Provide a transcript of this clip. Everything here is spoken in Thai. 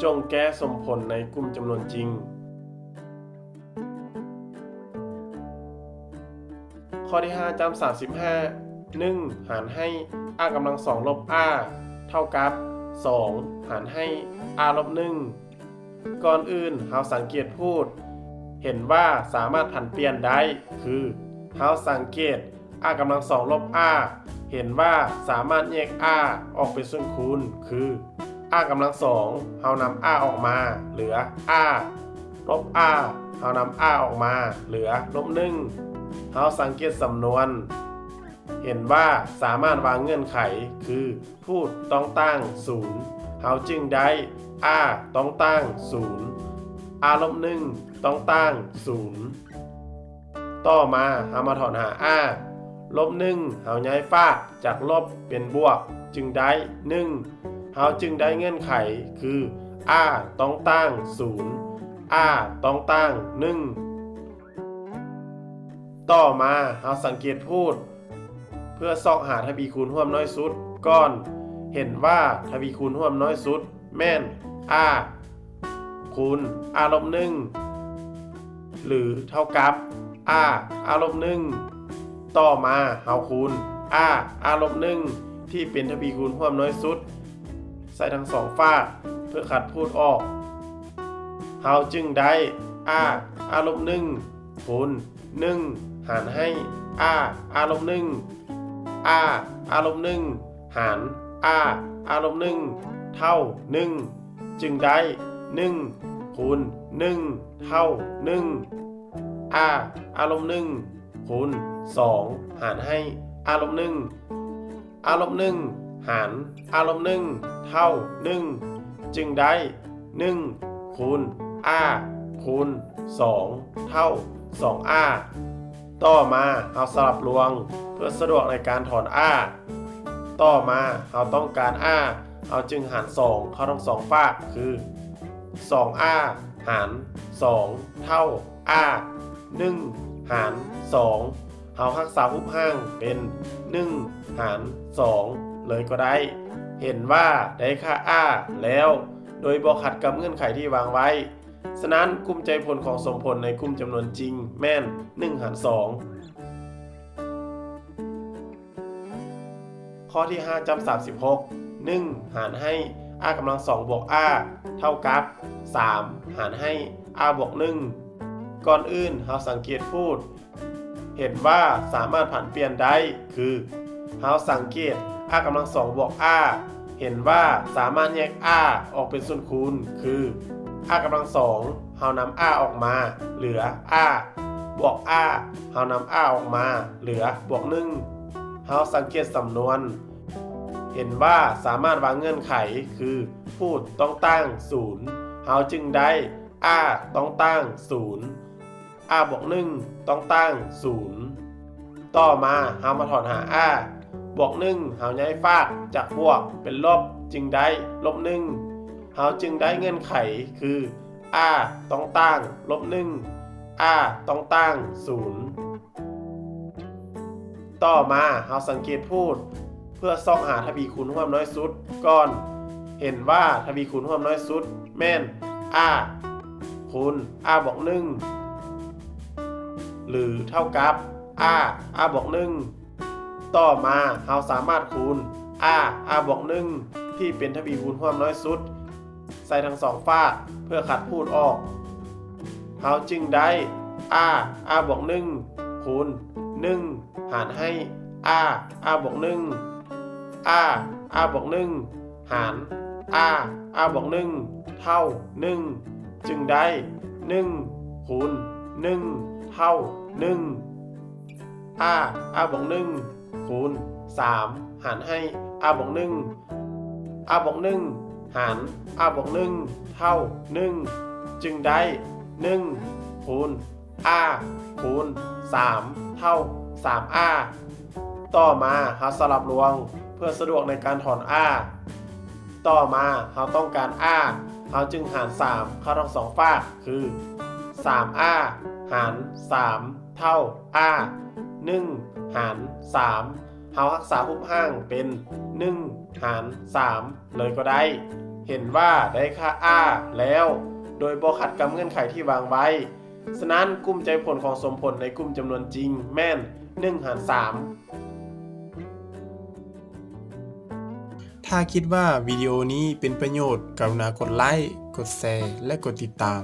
จงแก้สมผลในกลุ่มจำนวนจริงข้อที่5จำ35 1หารให้ r กำลัง2ลบ r เท่ากับ2หารให้ r ลบ1ก่อนอื่นเราสังเกตพูดเห็นว่าสามารถผันเปลี่ยนได้คือเราสังเกต r กำลัง2ลบ r เห็นว่าสามารถแยก r ออกเป็นส่วนคูณคือ r กำลัง2เรานำ r ออกมาเหลือ r ลบ r เรานำ r ออกมาเหลือลบ1เราสังเกตสำนวนเห็นว่าสามารถวางเงื่อนไขคือพูดต้องตั้ง0เราจึงได้ r ต้องตั้ง0 r ลบ1ต้องตั้ง0ต่อมาเรามาถอนหา r ลบ1เราย้ายฝากจากลบเป็นบวกจึงได้1เราจึงได้เงื่อนไขคือ r ต้องตั้ง0 r ต้องตั้ง1ต่อมาเราสังเกตพูดเพื่อซอกหาทวีคูณร่วมน้อยสุดก่อนเห็นว่าทวีคูณร่วมน้อยสุดแม่น r คูณ r ลบ1หรือเท่ากับ r ลบ1ต่อมาเราคูณ r ลบ1ที่เป็นทวีคูณร่วมน้อยสุดใส่ทั้งสองฝากเพื่อขัดพูดออกเราจึงได้ r ลบ1คูณ1หารให้ r ลบ1 r ลบ1หาร r ลบ1เท่า1จึงได้1คูณ1เท่า1 r ลบ1คูณ2หารให้ r ลบ1 r ลบ1หาร r ลบ1เท่า1จึงได้1คูณ r คูณ2เท่า2r ต่อมาเราสลับรวงเพื่อสะดวกในการถอน r ต่อมาเราต้องการ r เราจึงหาร2เข้าทั้ง2ฝากคือ 2r หาร2เท่า r 1หาร2เรารักษารูปห่างเป็น1หาร2เลยก็ได้เห็นว่าได้ค่า r แล้วโดยบ่ขัดกับเงื่อนไขที่วางไว้ฉะนั้นกลุ่มใจผลของสมผลในกลุ่มจำนวนจริงแม่น1หาร2ข้อที่5จำ36 1หารให้ r กำลัง2บวก r เท่ากับ3หารให้ r บวก1ก่อนอื่นเราสังเกตพูดเห็นว่าสามารถผันเปลี่ยนได้คือเราสังเกต r กำลัง2บวก r เห็นว่าสามารถแยก r ออกเป็นส่วนคูณคือ r กำลัง2เรานำ r ออกมาเหลือ r บวก r เรานำ r ออกมาเหลือบวก1เราสังเกตสำนวนเห็นว่าสามารถวางเงื่อนไขคือพูดต้องตั้ง0เราจึงได้ r ต้องตั้ง0 r บวก1ต้องตั้ง0ต่อมาเรามาถอนหา r บวก1เราย้ายฝากจากบวกเป็นลบจึงได้ลบ1เราจึงได้เงื่อนไขคือ r ต้องตั้งลบ1 r ต้องตั้ง0ต่อมาเราสังเกตพูดเพื่อซอกหาทวีคูณร่วมน้อยสุดก่อนเห็นว่าทวีคูณร่วมน้อยสุดแม่น r คูณ r บวก1หรือเท่ากับ r บวก1ต่อมาเราสามารถคูณ r บวก1ที่เป็นทวีคูณร่วมน้อยสุดใส่ทั้งสองฝากเพื่อขัดพูดออกเราจึงได้ r บวก1คูณ1หารให้ r บวก1 r บวก1หาร r บวก1เท่า1จึงได้1คูณ1เท่า1 r บวก1คูณ3หารให้ r บวก1 r บวก1หาร r บวก1เท่า1จึงได้1คูณ r คูณ3เท่า3r ต่อมาเราสลับรวงเพื่อสะดวกในการถอน r ต่อมาเราต้องการ r เราจึงหาร3เข้าทั้ง2ฝากคือ 3r หาร3เท่า r 1หาร3เรารักษารูปห่างเป็น1หาร3เลยก็ได้ เห็นว่าได้ค่า R แล้ว โดยบ่ขัดกับเงื่อนไขที่วางไว้ฉะนั้นกลุ่มใจผลของสมผลในกลุ่มจำนวนจริงแม่น1/3 ถ้าคิดว่าวิดีโอนี้เป็นประโยชน์กรุณากดไลค์ กดแชร์ และกดติดตาม